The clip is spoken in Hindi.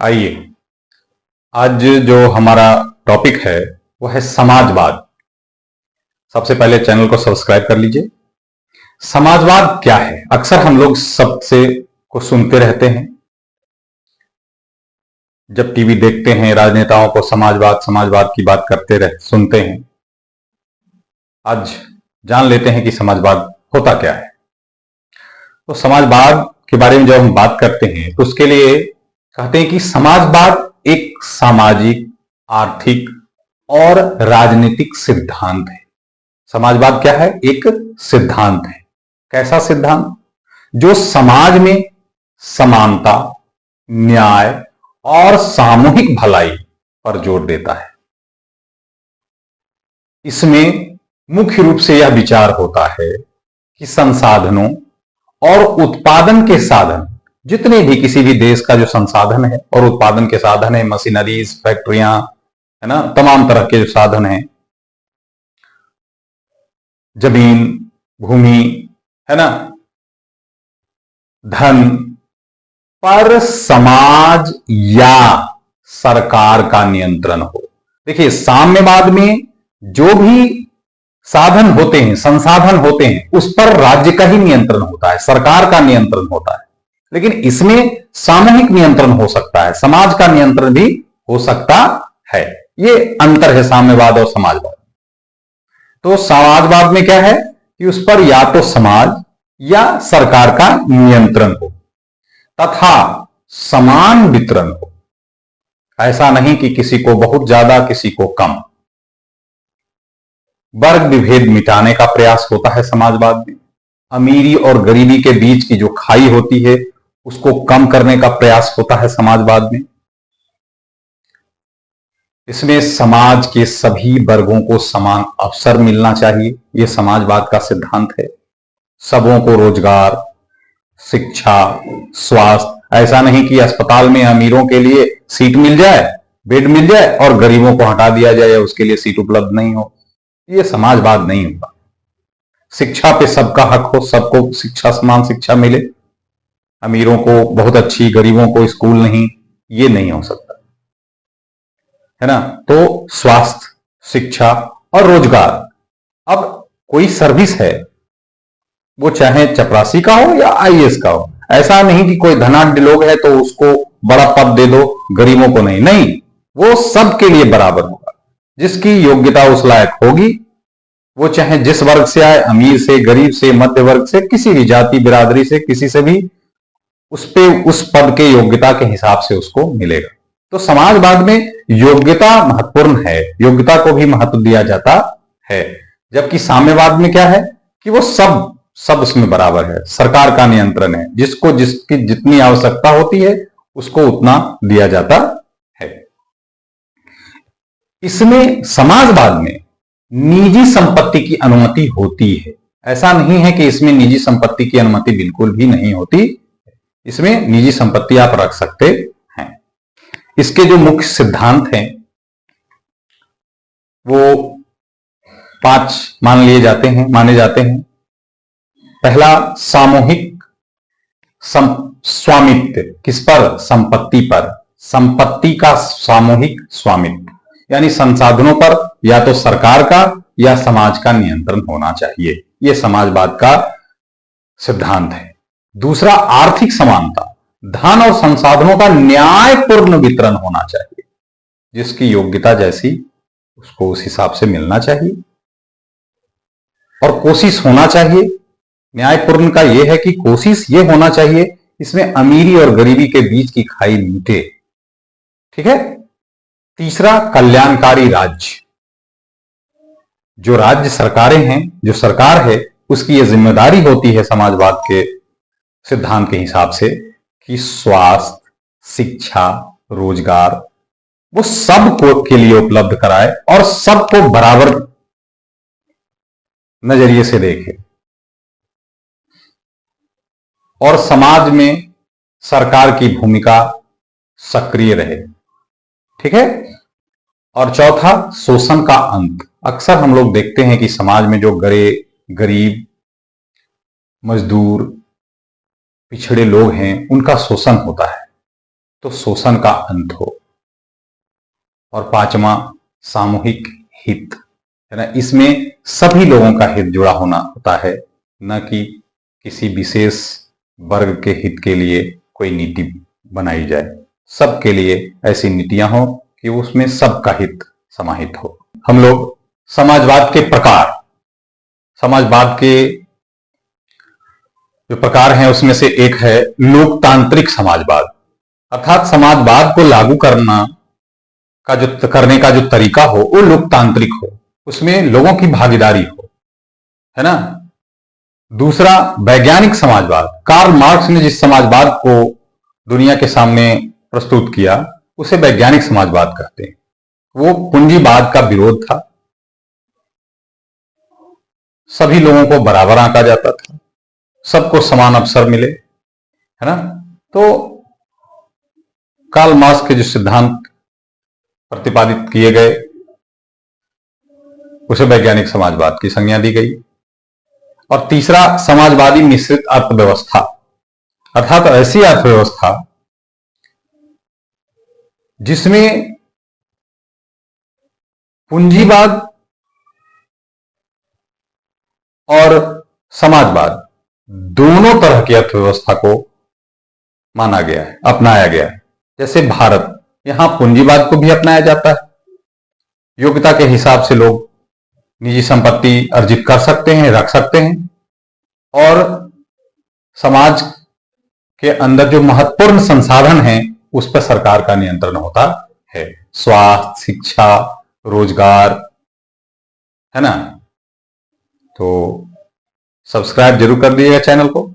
आइए, आज जो हमारा टॉपिक है वो है समाजवाद। सबसे पहले चैनल को सब्सक्राइब कर लीजिए। समाजवाद क्या है? अक्सर हम लोग सबसे को सुनते रहते हैं, जब टीवी देखते हैं राजनेताओं को समाजवाद समाजवाद की बात करते रह सुनते हैं। आज जान लेते हैं कि समाजवाद होता क्या है। तो समाजवाद के बारे में जब हम बात करते हैं तो उसके लिए कहते हैं कि समाजवाद एक सामाजिक, आर्थिक और राजनीतिक सिद्धांत है। समाजवाद क्या है? एक सिद्धांत है। कैसा सिद्धांत? जो समाज में समानता, न्याय और सामूहिक भलाई पर जोर देता है। इसमें मुख्य रूप से यह विचार होता है कि संसाधनों और उत्पादन के साधन, जितने भी किसी भी देश का जो संसाधन है और उत्पादन के साधन है, मशीनरीज, फैक्ट्रियां, है ना, तमाम तरह के जो साधन हैं, जमीन, भूमि, है ना, धन पर समाज या सरकार का नियंत्रण हो। देखिए, साम्यवाद में जो भी साधन होते हैं, संसाधन होते हैं, उस पर राज्य का ही नियंत्रण होता है, सरकार का नियंत्रण होता है। लेकिन इसमें सामूहिक नियंत्रण हो सकता है, समाज का नियंत्रण भी हो सकता है। ये अंतर है साम्यवाद और समाजवाद। तो समाजवाद में क्या है कि उस पर या तो समाज या सरकार का नियंत्रण हो तथा समान वितरण हो। ऐसा नहीं कि किसी को बहुत ज्यादा, किसी को कम। वर्ग विभेद मिटाने का प्रयास होता है समाजवाद में। अमीरी और गरीबी के बीच की जो खाई होती है उसको कम करने का प्रयास होता है समाजवाद में। इसमें समाज के सभी वर्गों को समान अवसर मिलना चाहिए, यह समाजवाद का सिद्धांत है। सबों को रोजगार, शिक्षा, स्वास्थ्य, ऐसा नहीं कि अस्पताल में अमीरों के लिए सीट मिल जाए, बेड मिल जाए और गरीबों को हटा दिया जाए या उसके लिए सीट उपलब्ध नहीं हो। यह समाजवाद नहीं होगा। शिक्षा पे सबका हक हो, सबको शिक्षा, समान शिक्षा मिले, अमीरों को बहुत अच्छी, गरीबों को स्कूल नहीं, ये नहीं हो सकता, है ना। तो स्वास्थ्य, शिक्षा और रोजगार। अब कोई सर्विस है, वो चाहे चपरासी का हो या आईएएस का हो, ऐसा नहीं कि कोई धनाढ्य लोग है तो उसको बड़ा पद दे दो, गरीबों को नहीं। नहीं, वो सबके लिए बराबर होगा। जिसकी योग्यता उस लायक होगी, वो चाहे जिस वर्ग से आए, अमीर से, गरीब से, मध्य वर्ग से, किसी भी जाति बिरादरी से, किसी से भी, उस पे उस पद के योग्यता के हिसाब से उसको मिलेगा। तो समाजवाद में योग्यता महत्वपूर्ण है, योग्यता को भी महत्व दिया जाता है। जबकि साम्यवाद में क्या है कि वो सब उसमें बराबर है, सरकार का नियंत्रण है, जिसको जिसकी जितनी आवश्यकता होती है उसको उतना दिया जाता है। इसमें समाजवाद में निजी संपत्ति की अनुमति होती है। ऐसा नहीं है कि इसमें निजी संपत्ति की अनुमति बिल्कुल भी नहीं होती। इसमें निजी संपत्ति आप रख सकते हैं। इसके जो मुख्य सिद्धांत हैं वो 5 माने जाते हैं। पहला, सामूहिक स्वामित्व। किस पर? संपत्ति पर। संपत्ति का सामूहिक स्वामित्व, यानी संसाधनों पर या तो सरकार का या समाज का नियंत्रण होना चाहिए। यह समाजवाद का सिद्धांत है। दूसरा, आर्थिक समानता। धन और संसाधनों का न्यायपूर्ण वितरण होना चाहिए। जिसकी योग्यता जैसी उसको उस हिसाब से मिलना चाहिए और कोशिश होना चाहिए। न्यायपूर्ण का यह है कि कोशिश यह होना चाहिए इसमें अमीरी और गरीबी के बीच की खाई मिटे। ठीक है। तीसरा, कल्याणकारी राज्य। जो राज्य सरकारें हैं, जो सरकार है, उसकी यह जिम्मेदारी होती है समाजवाद के सिद्धांत के हिसाब से कि स्वास्थ्य, शिक्षा, रोजगार वो सबको के लिए उपलब्ध कराए और सबको बराबर नजरिए से देखे और समाज में सरकार की भूमिका सक्रिय रहे। ठीक है। और चौथा, शोषण का अंत। अक्सर हम लोग देखते हैं कि समाज में जो गरीब, मजदूर, पिछड़े लोग हैं, उनका शोषण होता है। तो शोषण का अंत हो। और पांचवा, सामूहिक हित, है ना, इसमें सभी लोगों का हित जुड़ा होना होता है, न कि किसी विशेष वर्ग के हित के लिए कोई नीति बनाई जाए। सबके लिए ऐसी नीतियां हो कि उसमें सबका हित समाहित हो। हम लोग समाजवाद के प्रकार, समाजवाद के जो प्रकार हैं उसमें से एक है लोकतांत्रिक समाजवाद। अर्थात समाजवाद को लागू करने का जो तरीका हो वो लोकतांत्रिक हो, उसमें लोगों की भागीदारी हो, है ना। दूसरा, वैज्ञानिक समाजवाद। कार्ल मार्क्स ने जिस समाजवाद को दुनिया के सामने प्रस्तुत किया उसे वैज्ञानिक समाजवाद कहते हैं। वो पूंजीवाद का विरोध था, सभी लोगों को बराबर आंका जाता था, सबको समान अवसर मिले, है ना। तो कार्ल मार्क्स के जो सिद्धांत प्रतिपादित किए गए उसे वैज्ञानिक समाजवाद की संज्ञा दी गई। और तीसरा, समाजवादी मिश्रित अर्थव्यवस्था, अर्थात ऐसी अर्थव्यवस्था जिसमें पूंजीवाद और समाजवाद दोनों तरह की अर्थव्यवस्था को माना गया है, अपनाया गया है। जैसे भारत, यहां पूंजीवाद को भी अपनाया जाता है, योग्यता के हिसाब से लोग निजी संपत्ति अर्जित कर सकते हैं, रख सकते हैं, और समाज के अंदर जो महत्वपूर्ण संसाधन हैं उस पर सरकार का नियंत्रण होता है, स्वास्थ्य, शिक्षा, रोजगार, है ना। तो सब्सक्राइब जरूर कर दीजिएगा चैनल को।